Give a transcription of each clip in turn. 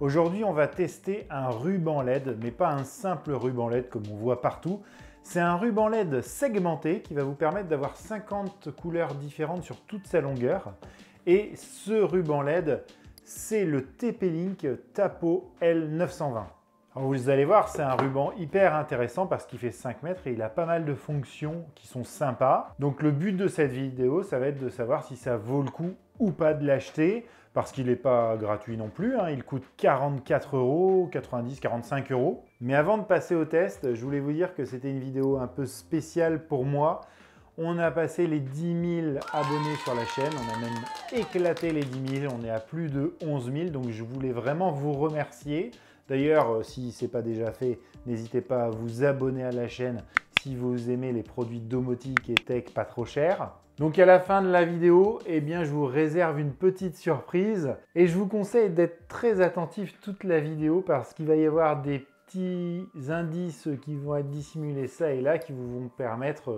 Aujourd'hui, on va tester un ruban LED, mais pas un simple ruban LED comme on voit partout. C'est un ruban LED segmenté qui va vous permettre d'avoir 50 couleurs différentes sur toute sa longueur. Et ce ruban LED, c'est le TP-Link Tapo L920. Alors vous allez voir, c'est un ruban hyper intéressant parce qu'il fait 5 mètres et il a pas mal de fonctions qui sont sympas. Donc le but de cette vidéo, ça va être de savoir si ça vaut le coup ou pas de l'acheter, parce qu'il n'est pas gratuit non plus, hein. Il coûte 44 €, 90, 45 €. Mais avant de passer au test, je voulais vous dire que c'était une vidéo un peu spéciale pour moi. On a passé les 10 000 abonnés sur la chaîne, on a même éclaté les 10 000, on est à plus de 11 000, donc je voulais vraiment vous remercier. D'ailleurs, si ce n'est pas déjà fait, n'hésitez pas à vous abonner à la chaîne si vous aimez les produits domotique et tech pas trop chers. Donc à la fin de la vidéo, eh bien, je vous réserve une petite surprise et je vous conseille d'être très attentif toute la vidéo parce qu'il va y avoir des petits indices qui vont être dissimulés ça et là qui vous vont permettre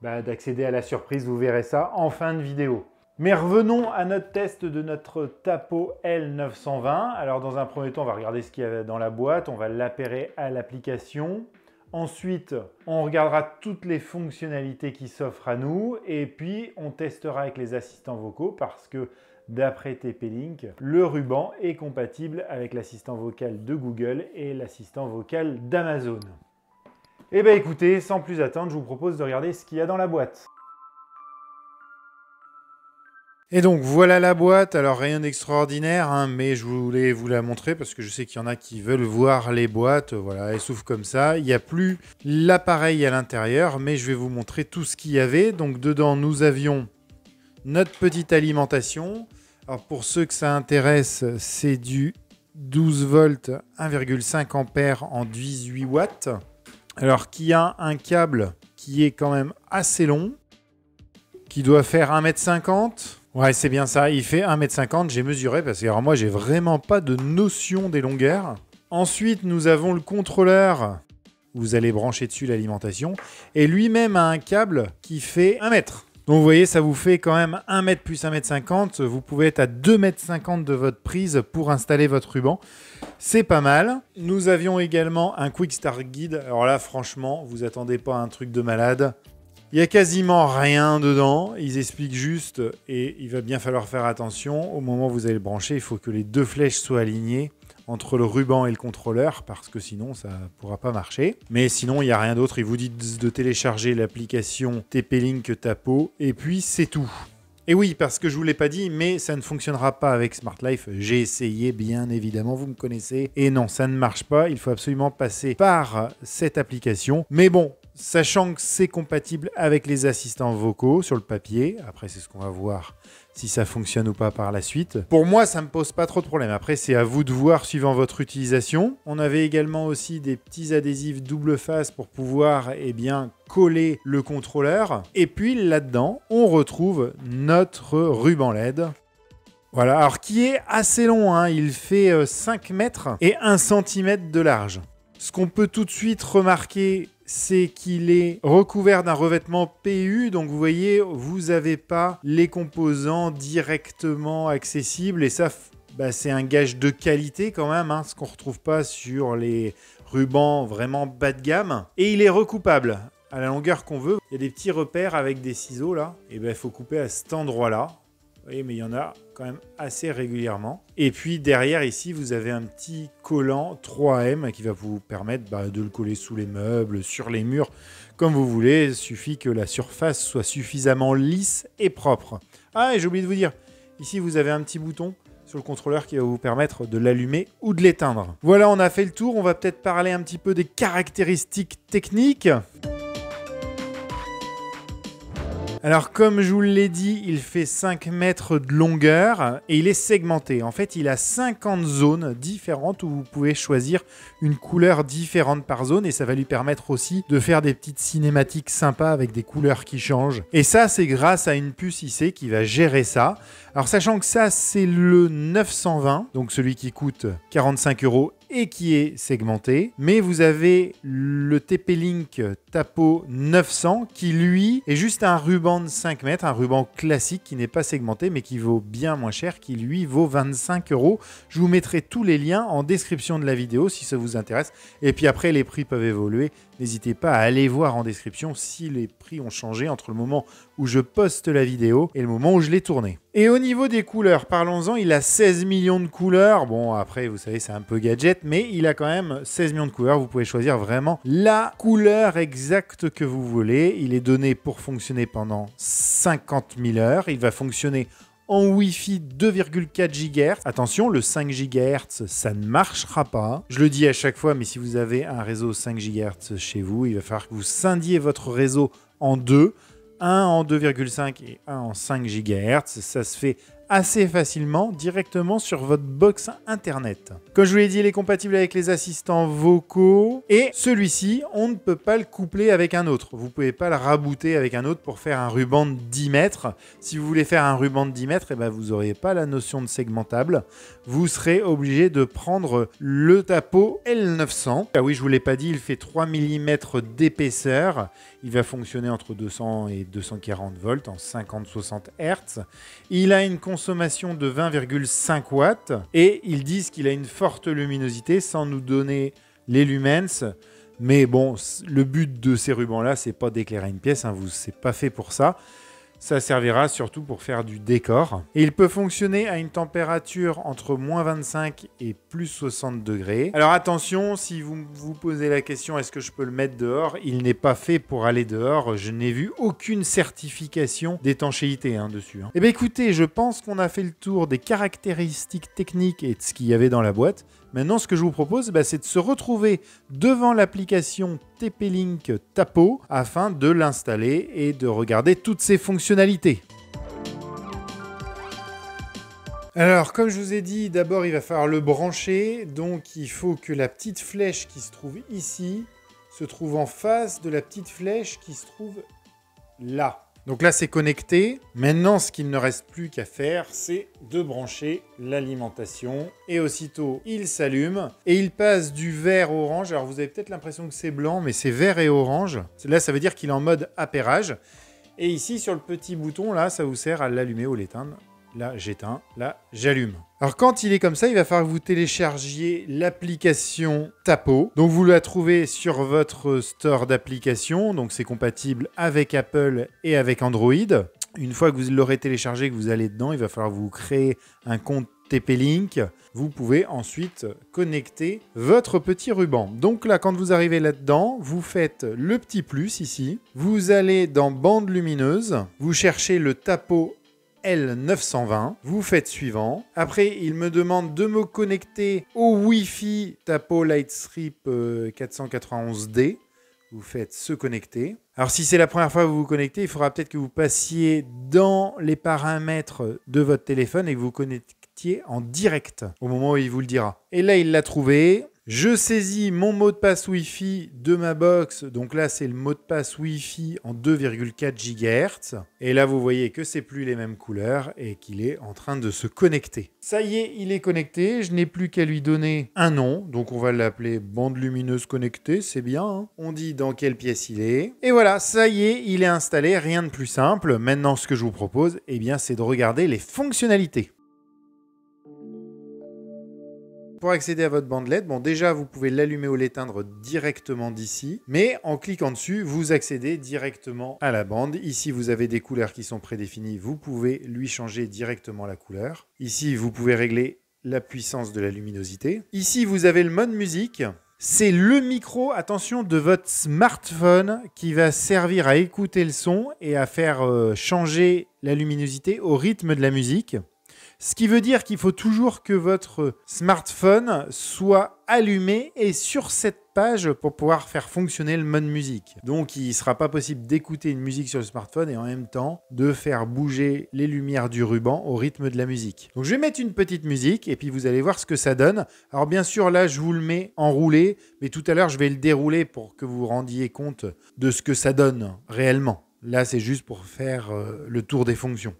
d'accéder à la surprise. Vous verrez ça en fin de vidéo. Mais revenons à notre test de notre Tapo L920. Alors dans un premier temps, on va regarder ce qu'il y a dans la boîte, on va l'appairer à l'application. Ensuite, on regardera toutes les fonctionnalités qui s'offrent à nous et puis on testera avec les assistants vocaux parce que d'après TP-Link, le ruban est compatible avec l'assistant vocal de Google et l'assistant vocal d'Amazon. Eh bien écoutez, sans plus attendre, je vous propose de regarder ce qu'il y a dans la boîte. Et donc voilà la boîte, alors rien d'extraordinaire, hein, mais je voulais vous la montrer parce que je sais qu'il y en a qui veulent voir les boîtes. Voilà, elle s'ouvre comme ça, il n'y a plus l'appareil à l'intérieur, mais je vais vous montrer tout ce qu'il y avait. Donc dedans nous avions notre petite alimentation. Alors pour ceux que ça intéresse, c'est du 12 volts 1,5 ampères en 18 watts. Alors qui a un câble qui est quand même assez long, qui doit faire 1,50 m. Ouais, c'est bien ça, il fait 1,50 m, j'ai mesuré parce que alors moi j'ai vraiment pas de notion des longueurs. Ensuite, nous avons le contrôleur, vous allez brancher dessus l'alimentation, et lui-même a un câble qui fait 1 mètre. Donc vous voyez, ça vous fait quand même 1 mètre plus 1,50 m, vous pouvez être à 2,50 m de votre prise pour installer votre ruban. C'est pas mal. Nous avions également un Quick Start Guide, alors là franchement, vous attendez pas à un truc de malade. Il n'y a quasiment rien dedans, ils expliquent juste et il va bien falloir faire attention. Au moment où vous allez le brancher, il faut que les deux flèches soient alignées entre le ruban et le contrôleur parce que sinon ça ne pourra pas marcher. Mais sinon il n'y a rien d'autre, il vous dit de télécharger l'application TP-Link Tapo et puis c'est tout. Et oui, parce que je ne vous l'ai pas dit, mais ça ne fonctionnera pas avec Smart Life. J'ai essayé, bien évidemment, vous me connaissez. Et non, ça ne marche pas. Il faut absolument passer par cette application. Mais bon, sachant que c'est compatible avec les assistants vocaux sur le papier, après c'est ce qu'on va voir si ça fonctionne ou pas par la suite. Pour moi, ça ne me pose pas trop de problème. Après, c'est à vous de voir suivant votre utilisation. On avait également aussi des petits adhésifs double face pour pouvoir coller le contrôleur. Et puis là-dedans, on retrouve notre ruban LED. Voilà, alors qui est assez long, hein. Il fait 5 mètres et 1 cm de large. Ce qu'on peut tout de suite remarquer, c'est qu'il est recouvert d'un revêtement PU. Donc vous voyez, vous n'avez pas les composants directement accessibles. Et ça, c'est un gage de qualité quand même, hein, ce qu'on ne retrouve pas sur les rubans vraiment bas de gamme. Et il est recoupable à la longueur qu'on veut. Il y a des petits repères avec des ciseaux là. Et il faut couper à cet endroit-là. Vous voyez, mais il y en a quand même assez régulièrement. Et puis derrière ici, vous avez un petit collant 3M qui va vous permettre de le coller sous les meubles, sur les murs, comme vous voulez. Il suffit que la surface soit suffisamment lisse et propre. Ah, et j'ai oublié de vous dire, ici vous avez un petit bouton sur le contrôleur qui va vous permettre de l'allumer ou de l'éteindre. Voilà, on a fait le tour. On va peut-être parler un petit peu des caractéristiques techniques. Alors comme je vous l'ai dit, il fait 5 mètres de longueur et il est segmenté. En fait, il a 50 zones différentes où vous pouvez choisir une couleur différente par zone et ça va lui permettre aussi de faire des petites cinématiques sympas avec des couleurs qui changent. Et ça, c'est grâce à une puce IC qui va gérer ça. Alors sachant que ça, c'est le 920, donc celui qui coûte 45 € et qui est segmenté. Mais vous avez le TP-Link Tapo 900 qui lui est juste un ruban de 5 mètres, un ruban classique qui n'est pas segmenté mais qui vaut bien moins cher, qui lui vaut 25 €. Je vous mettrai tous les liens en description de la vidéo si ça vous intéresse. Et puis après, les prix peuvent évoluer. N'hésitez pas à aller voir en description si les prix ont changé entre le moment où je poste la vidéo et le moment où je l'ai tournée. Et au niveau des couleurs, parlons-en, il a 16 millions de couleurs. Bon, après, vous savez, c'est un peu gadget, mais il a quand même 16 millions de couleurs. Vous pouvez choisir vraiment la couleur exacte que vous voulez. Il est donné pour fonctionner pendant 50 000 heures. Il va fonctionner en Wi-Fi 2,4 GHz. Attention, le 5 GHz, ça ne marchera pas. Je le dis à chaque fois, mais si vous avez un réseau 5 GHz chez vous, il va falloir que vous scindiez votre réseau en deux. Un en 2,5 et un en 5 GHz. Ça se fait assez facilement directement sur votre box internet. Comme je vous l'ai dit, il est compatible avec les assistants vocaux et celui-ci, on ne peut pas le coupler avec un autre. Vous ne pouvez pas le rabooter avec un autre pour faire un ruban de 10 mètres. Si vous voulez faire un ruban de 10 mètres, eh ben, vous n'aurez pas la notion de segmentable. Vous serez obligé de prendre le Tapo L900. Ah oui, je ne vous l'ai pas dit, il fait 3 mm d'épaisseur. Il va fonctionner entre 200 et 240 volts en 50-60 Hz. Il a une consommation de 20,5 watts et ils disent qu'il a une forte luminosité sans nous donner les lumens. Mais bon, le but de ces rubans-là, c'est pas d'éclairer une pièce, hein, c'est pas fait pour ça. Ça servira surtout pour faire du décor. Et il peut fonctionner à une température entre moins 25 et plus 60 degrés. Alors attention, si vous vous posez la question, est-ce que je peux le mettre dehors? Il n'est pas fait pour aller dehors. Je n'ai vu aucune certification d'étanchéité dessus. Eh bien écoutez, je pense qu'on a fait le tour des caractéristiques techniques et de ce qu'il y avait dans la boîte. Maintenant, ce que je vous propose, c'est de se retrouver devant l'application TP-Link Tapo afin de l'installer et de regarder toutes ses fonctionnalités. Alors, comme je vous ai dit, d'abord, il va falloir le brancher. Donc, il faut que la petite flèche qui se trouve ici se trouve en face de la petite flèche qui se trouve là. Donc là, c'est connecté. Maintenant, ce qu'il ne reste plus qu'à faire, c'est de brancher l'alimentation. Et aussitôt, il s'allume et il passe du vert au orange. Alors, vous avez peut-être l'impression que c'est blanc, mais c'est vert et orange. Là, ça veut dire qu'il est en mode appairage. Et ici, sur le petit bouton, là, ça vous sert à l'allumer ou l'éteindre. Là, j'éteins. Là, j'allume. Alors, quand il est comme ça, il va falloir que vous téléchargiez l'application Tapo. Donc, vous la trouvez sur votre store d'applications. Donc, c'est compatible avec Apple et avec Android. Une fois que vous l'aurez téléchargé, que vous allez dedans, il va falloir vous créer un compte TP-Link. Vous pouvez ensuite connecter votre petit ruban. Donc là, quand vous arrivez là-dedans, vous faites le petit plus ici. Vous allez dans bande lumineuse. Vous cherchez le Tapo L920, vous faites suivant. Après, il me demande de me connecter au Wi-Fi Tapo Lightstrip 491D. Vous faites se connecter. Alors, si c'est la première fois que vous vous connectez, il faudra peut-être que vous passiez dans les paramètres de votre téléphone et que vous connectiez en direct au moment où il vous le dira. Et là, il l'a trouvé. Je saisis mon mot de passe Wi-Fi de ma box. Donc là, c'est le mot de passe Wi-Fi en 2,4 GHz. Et là, vous voyez que c'est plus les mêmes couleurs et qu'il est en train de se connecter. Ça y est, il est connecté. Je n'ai plus qu'à lui donner un nom. Donc on va l'appeler bande lumineuse connectée. C'est bien. On dit dans quelle pièce il est. Et voilà, ça y est, il est installé. Rien de plus simple. Maintenant, ce que je vous propose, c'est de regarder les fonctionnalités. Pour accéder à votre bande LED, déjà vous pouvez l'allumer ou l'éteindre directement d'ici, mais en cliquant dessus, vous accédez directement à la bande. Ici, vous avez des couleurs qui sont prédéfinies, vous pouvez lui changer directement la couleur. Ici, vous pouvez régler la puissance de la luminosité. Ici, vous avez le mode musique. C'est le micro, attention, de votre smartphone qui va servir à écouter le son et à faire changer la luminosité au rythme de la musique. Ce qui veut dire qu'il faut toujours que votre smartphone soit allumé et sur cette page pour pouvoir faire fonctionner le mode musique. Donc, il ne sera pas possible d'écouter une musique sur le smartphone et en même temps de faire bouger les lumières du ruban au rythme de la musique. Donc, je vais mettre une petite musique et puis vous allez voir ce que ça donne. Alors, bien sûr, là, je vous le mets enroulé, mais tout à l'heure, je vais le dérouler pour que vous vous rendiez compte de ce que ça donne réellement. Là, c'est juste pour faire le tour des fonctions.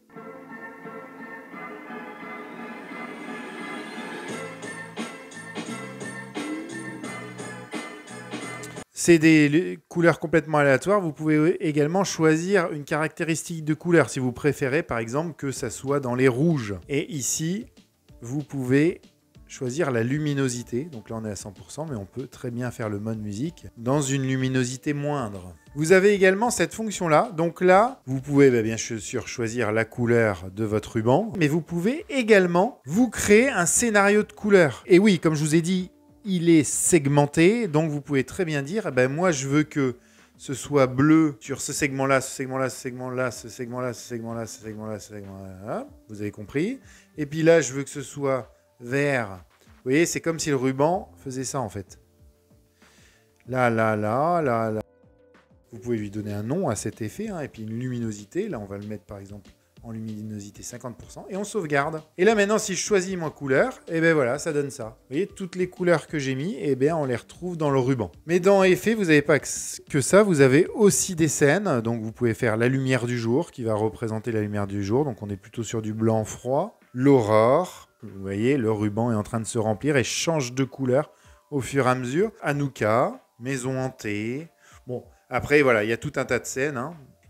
c'est des couleurs complètement aléatoires. Vous pouvez également choisir une caractéristique de couleur si vous préférez, par exemple, que ça soit dans les rouges. Et ici, vous pouvez choisir la luminosité. Donc là, on est à 100%, mais on peut très bien faire le mode musique dans une luminosité moindre. Vous avez également cette fonction-là. Donc là, vous pouvez bien sûr choisir la couleur de votre ruban, mais vous pouvez également vous créer un scénario de couleurs. Et oui, comme je vous ai dit, il est segmenté, donc vous pouvez très bien dire, moi je veux que ce soit bleu sur ce segment-là, ce segment-là, ce segment-là, ce segment-là, ce segment-là, ce segment-là, ce segment-là, vous avez compris. Et puis là, je veux que ce soit vert. Vous voyez, c'est comme si le ruban faisait ça en fait. Là, là, là, là, là. Vous pouvez lui donner un nom à cet effet, et puis une luminosité. Là, on va le mettre par exemple en luminosité 50%, et on sauvegarde. Et là maintenant, si je choisis ma couleur, voilà, ça donne ça. Vous voyez, toutes les couleurs que j'ai mis, on les retrouve dans le ruban. Mais dans Effet, vous n'avez pas que ça, vous avez aussi des scènes. Donc vous pouvez faire la lumière du jour, qui va représenter la lumière du jour. Donc on est plutôt sur du blanc froid. L'aurore, vous voyez, le ruban est en train de se remplir et change de couleur au fur et à mesure. Hanouka, maison hantée. Bon, après, voilà, il y a tout un tas de scènes,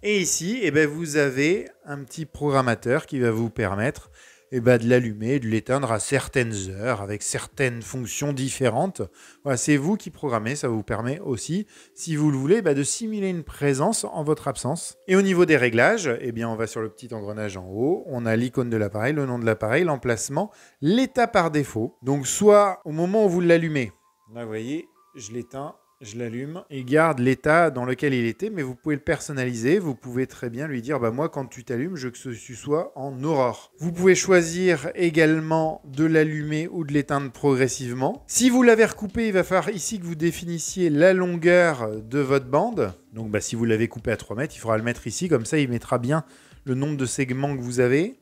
Et ici, vous avez un petit programmateur qui va vous permettre de l'allumer, de l'éteindre à certaines heures, avec certaines fonctions différentes. Voilà, c'est vous qui programmez, ça vous permet aussi, si vous le voulez, de simuler une présence en votre absence. Et au niveau des réglages, on va sur le petit engrenage en haut, on a l'icône de l'appareil, le nom de l'appareil, l'emplacement, l'état par défaut. Donc soit au moment où vous l'allumez, là vous voyez, je l'éteins, je l'allume, il garde l'état dans lequel il était, mais vous pouvez le personnaliser. Vous pouvez très bien lui dire, moi, quand tu t'allumes, je veux que tu sois en aurore. Vous pouvez choisir également de l'allumer ou de l'éteindre progressivement. Si vous l'avez recoupé, il va falloir ici que vous définissiez la longueur de votre bande. Donc, si vous l'avez coupé à 3 mètres, il faudra le mettre ici. Comme ça, il mettra bien le nombre de segments que vous avez.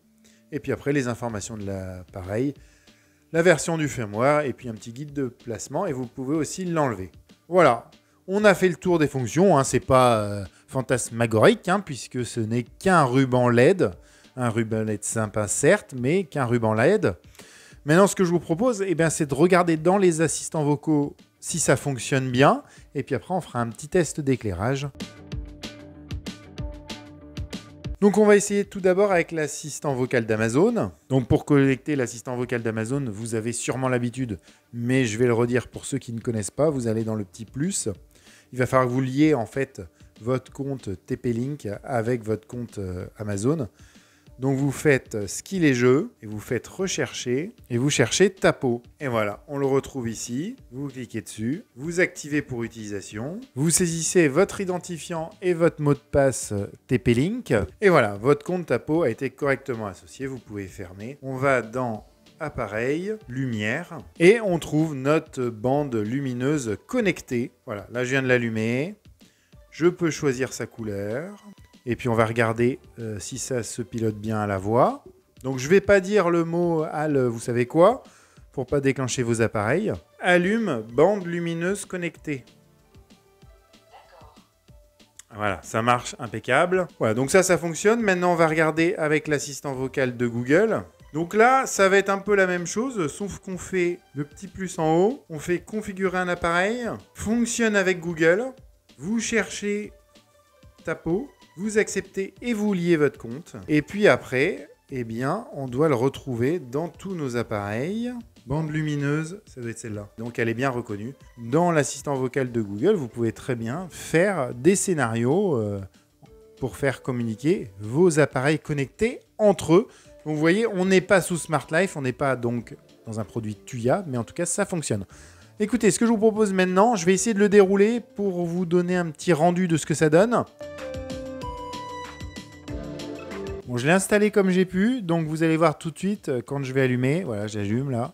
Et puis après, les informations de l'appareil, la version du firmware, et puis un petit guide de placement. Et vous pouvez aussi l'enlever. Voilà, on a fait le tour des fonctions, c'est pas fantasmagorique, puisque ce n'est qu'un ruban LED, un ruban LED sympa certes, mais qu'un ruban LED. Maintenant, ce que je vous propose, c'est de regarder dans les assistants vocaux si ça fonctionne bien, et puis après on fera un petit test d'éclairage. Donc on va essayer tout d'abord avec l'assistant vocal d'Amazon. Donc pour connecter l'assistant vocal d'Amazon, vous avez sûrement l'habitude, mais je vais le redire pour ceux qui ne connaissent pas, vous allez dans le petit plus. Il va falloir que vous liez en fait votre compte TP-Link avec votre compte Amazon. Donc vous faites skill et jeux, et vous faites rechercher, et vous cherchez Tapo. Et voilà, on le retrouve ici, vous cliquez dessus, vous activez pour utilisation, vous saisissez votre identifiant et votre mot de passe TP-Link, et voilà, votre compte Tapo a été correctement associé, vous pouvez fermer. On va dans Appareil, Lumière, et on trouve notre bande lumineuse connectée. Voilà, là je viens de l'allumer, je peux choisir sa couleur. Et puis on va regarder si ça se pilote bien à la voix. Donc je ne vais pas dire le mot vous savez quoi, pour pas déclencher vos appareils. Allume bande lumineuse connectée. Voilà, ça marche impeccable. Voilà, donc ça fonctionne. Maintenant on va regarder avec l'assistant vocal de Google. Donc là, ça va être un peu la même chose, sauf qu'on fait le petit plus en haut. On fait configurer un appareil. Fonctionne avec Google. Vous cherchez Tapo. Vous acceptez et vous liez votre compte. Et puis après, on doit le retrouver dans tous nos appareils. Bande lumineuse, ça doit être celle-là. Donc elle est bien reconnue. Dans l'assistant vocal de Google, vous pouvez très bien faire des scénarios pour faire communiquer vos appareils connectés entre eux. Donc vous voyez, on n'est pas sous Smart Life, on n'est pas donc dans un produit Tuya, mais en tout cas, ça fonctionne. Écoutez, ce que je vous propose maintenant, je vais essayer de le dérouler pour vous donner un petit rendu de ce que ça donne. Bon, je l'ai installé comme j'ai pu, donc vous allez voir tout de suite quand je vais allumer. Voilà, j'allume là.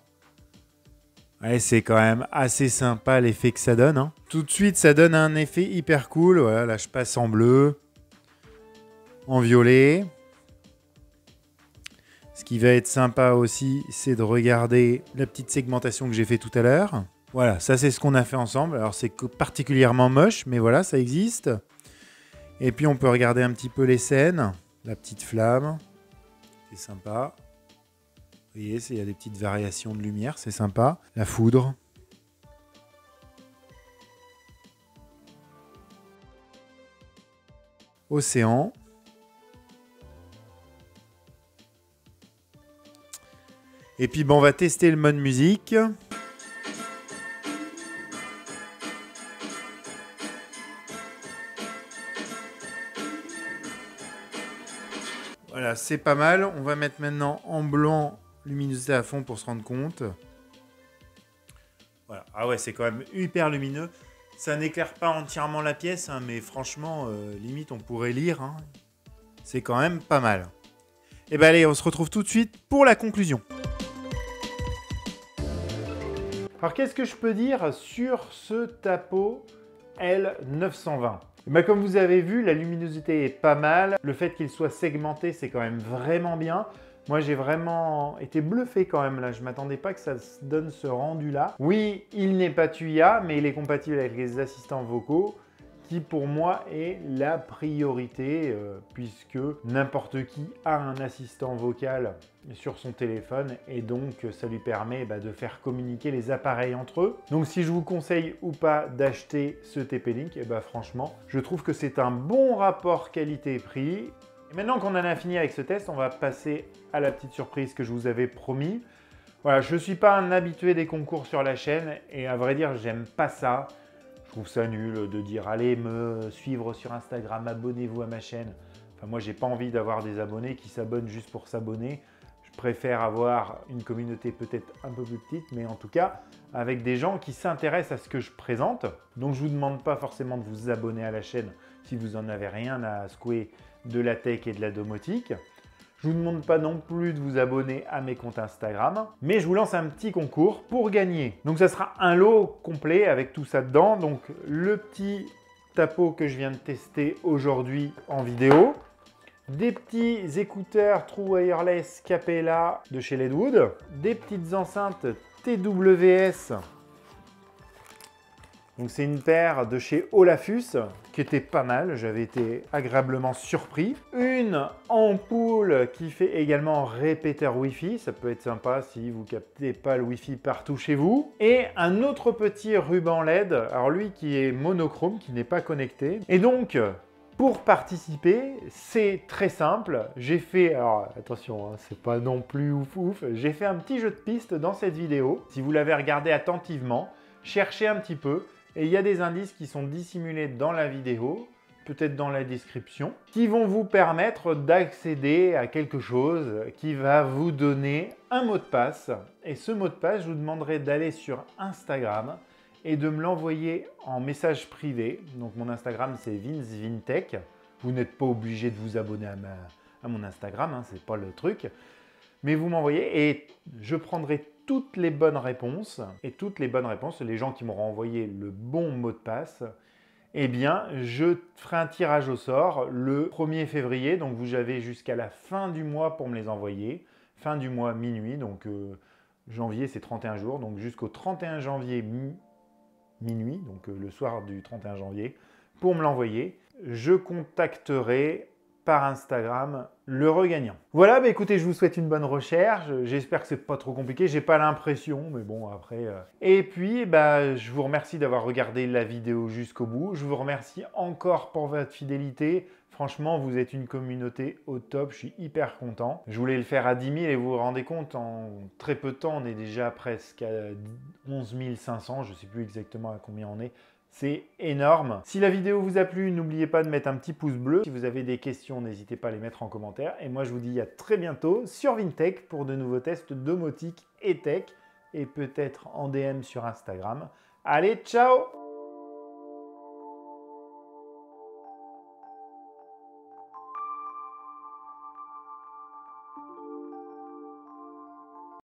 Ouais, c'est quand même assez sympa l'effet que ça donne. Tout de suite, ça donne un effet hyper cool. Voilà, là, je passe en bleu, en violet. Ce qui va être sympa aussi, c'est de regarder la petite segmentation que j'ai fait tout à l'heure. Voilà, ça c'est ce qu'on a fait ensemble. Alors c'est particulièrement moche, mais voilà, ça existe. Et puis on peut regarder un petit peu les scènes. La petite flamme, c'est sympa. Vous voyez, il y a des petites variations de lumière, c'est sympa. La foudre. océan. Et puis on va tester le mode musique. Voilà, c'est pas mal. On va mettre maintenant en blanc, luminosité à fond pour se rendre compte. Voilà. Ah ouais, c'est quand même hyper lumineux. Ça n'éclaire pas entièrement la pièce, hein, mais franchement, limite, on pourrait lire. Hein. C'est quand même pas mal. Et ben allez, on se retrouve tout de suite pour la conclusion. Alors, qu'est-ce que je peux dire sur ce Tapo L920 ? Comme vous avez vu, la luminosité est pas mal. Le fait qu'il soit segmenté, c'est quand même vraiment bien. Moi, j'ai vraiment été bluffé quand même là. Je ne m'attendais pas que ça donne ce rendu-là. Oui, il n'est pas TUIA, mais il est compatible avec les assistants vocaux, qui pour moi est la priorité, puisque n'importe qui a un assistant vocal sur son téléphone et donc ça lui permet de faire communiquer les appareils entre eux. Donc si je vous conseille ou pas d'acheter ce TP-Link, franchement, je trouve que c'est un bon rapport qualité-prix. Et maintenant qu'on en a fini avec ce test, on va passer à la petite surprise que je vous avais promis. Voilà, je ne suis pas un habitué des concours sur la chaîne et à vrai dire, j'aime pas ça. Je trouve ça nul de dire allez me suivre sur Instagram, abonnez-vous à ma chaîne. Enfin, moi, j'ai pas envie d'avoir des abonnés qui s'abonnent juste pour s'abonner. Je préfère avoir une communauté peut-être un peu plus petite, mais en tout cas avec des gens qui s'intéressent à ce que je présente. Donc, je ne vous demande pas forcément de vous abonner à la chaîne si vous n'en avez rien à secouer de la tech et de la domotique. Je ne vous demande pas non plus de vous abonner à mes comptes Instagram, mais je vous lance un petit concours pour gagner. Donc ça sera un lot complet avec tout ça dedans. Donc le petit Tapo que je viens de tester aujourd'hui en vidéo, des petits écouteurs True Wireless Capella de chez Leadwood, des petites enceintes TWS. Donc c'est une paire de chez Olafus qui était pas mal, j'avais été agréablement surpris. Une ampoule qui fait également répéteur Wi-Fi, ça peut être sympa si vous captez pas le Wi-Fi partout chez vous. Et un autre petit ruban LED, alors lui qui est monochrome, qui n'est pas connecté. Et donc, pour participer, c'est très simple. J'ai fait, alors attention, hein, c'est pas non plus ouf, j'ai fait un petit jeu de piste dans cette vidéo. Si vous l'avez regardé attentivement, cherchez un petit peu. Et il y a des indices qui sont dissimulés dans la vidéo, peut-être dans la description, qui vont vous permettre d'accéder à quelque chose qui va vous donner un mot de passe. Et ce mot de passe, je vous demanderai d'aller sur Instagram et de me l'envoyer en message privé. Donc mon Instagram, c'est VinceVinTech. Vous n'êtes pas obligé de vous abonner à mon Instagram, hein, c'est pas le truc. Mais vous m'envoyez et je prendrai toutes les bonnes réponses. Et toutes les bonnes réponses, les gens qui m'auront envoyé le bon mot de passe, eh bien, je ferai un tirage au sort le 1er février. Donc, vous avez jusqu'à la fin du mois pour me les envoyer. Fin du mois minuit, donc janvier, c'est 31 jours. Donc, jusqu'au 31 janvier minuit, donc le soir du 31 janvier, pour me l'envoyer. Je contacterai par Instagram le regagnant. Voilà, écoutez, je vous souhaite une bonne recherche. J'espère que c'est pas trop compliqué. J'ai pas l'impression, mais bon, après. Et puis, je vous remercie d'avoir regardé la vidéo jusqu'au bout. Je vous remercie encore pour votre fidélité. Franchement, vous êtes une communauté au top. Je suis hyper content. Je voulais le faire à 10 000 et vous vous rendez compte, en très peu de temps, on est déjà presque à 11 500. Je ne sais plus exactement à combien on est. C'est énorme. Si la vidéo vous a plu, n'oubliez pas de mettre un petit pouce bleu. Si vous avez des questions, n'hésitez pas à les mettre en commentaire. Et moi, je vous dis à très bientôt sur VinTech pour de nouveaux tests domotique et tech. Et peut-être en DM sur Instagram. Allez, ciao!